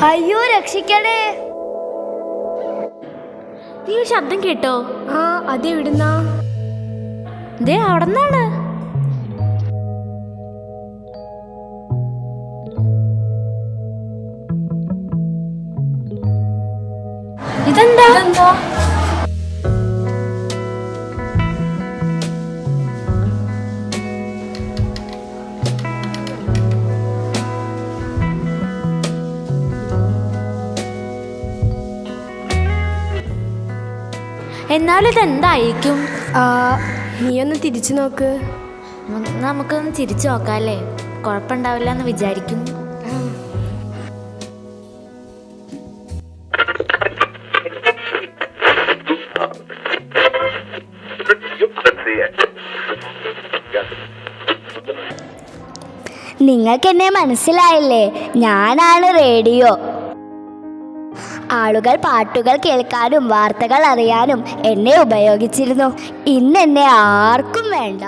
അയ്യോ രക്ഷിക്കണേ. നീ ശബ്ദം കേട്ടോ? ആ അതെവിടുന്നാ? ദേ അവിടെന്നാണ്. ഇതെന്താ? എന്നാലും ഇതെന്തായിരിക്കും? നീ ഒന്ന് തിരിച്ചു നോക്ക്. നമുക്കൊന്ന് തിരിച്ചു നോക്കാല്ലേ? കുഴപ്പമുണ്ടാവില്ല എന്ന് വിചാരിക്കുന്നു. നിങ്ങൾക്ക് എന്നെ മനസ്സിലായില്ലേ? ഞാനാണ് റേഡിയോ. ആളുകൾ പാട്ടുകൾ കേൾക്കാനും വാർത്തകൾ അറിയാനും എന്നെ ഉപയോഗിച്ചിരുന്നു. ഇന്ന് എന്നെ ആർക്കും വേണ്ട.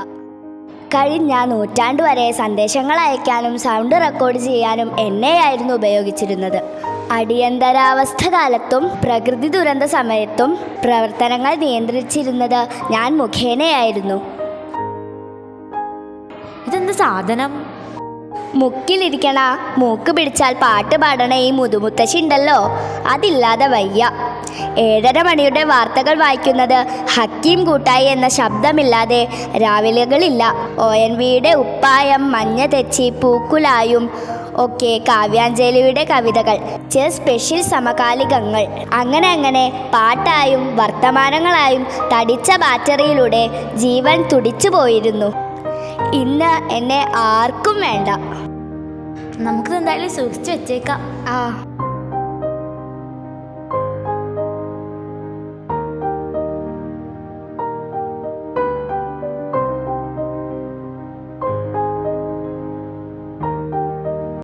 കഴിഞ്ഞ നൂറ്റാണ്ട് വരെ സന്ദേശങ്ങൾ അയക്കാനും സൗണ്ട് റെക്കോർഡ് ചെയ്യാനും എന്നെയായിരുന്നു ഉപയോഗിച്ചിരുന്നത്. അടിയന്തരാവസ്ഥ കാലത്തും പ്രകൃതി ദുരന്ത സമയത്തും പ്രവർത്തനങ്ങൾ നിയന്ത്രിച്ചിരുന്നത് ഞാൻ മുഖേനയായിരുന്നു. ഇതെന്ത് സാധനം? മുക്കിലിരിക്കണ മൂക്ക് പിടിച്ചാൽ പാട്ട് പാടണ ഈ മുതുമുത്തശ്ശി ഉണ്ടല്ലോ, അതില്ലാതെ വയ്യ. 7:30 മണിയുടെ വാർത്തകൾ വായിക്കുന്നത് ഹക്കീം കൂട്ടായി എന്ന ശബ്ദമില്ലാതെ രാവിലെകളില്ല. ONVയുടെ ഉപ്പായം, മഞ്ഞ തെച്ചി, പൂക്കുലായും ഒക്കെ, കാവ്യാഞ്ജലിയുടെ കവിതകൾ, ചില സ്പെഷ്യൽ സമകാലികങ്ങൾ, അങ്ങനെ പാട്ടായും വർത്തമാനങ്ങളായും തടിച്ച ബാറ്ററിയിലൂടെ ജീവൻ തുടിച്ചു പോയിരുന്നു. ഇന്ന് എന്നെ ആർക്കും വേണ്ട. നമുക്ക് എന്തായാലും സൂക്ഷിച്ചു വെച്ചേക്കാം.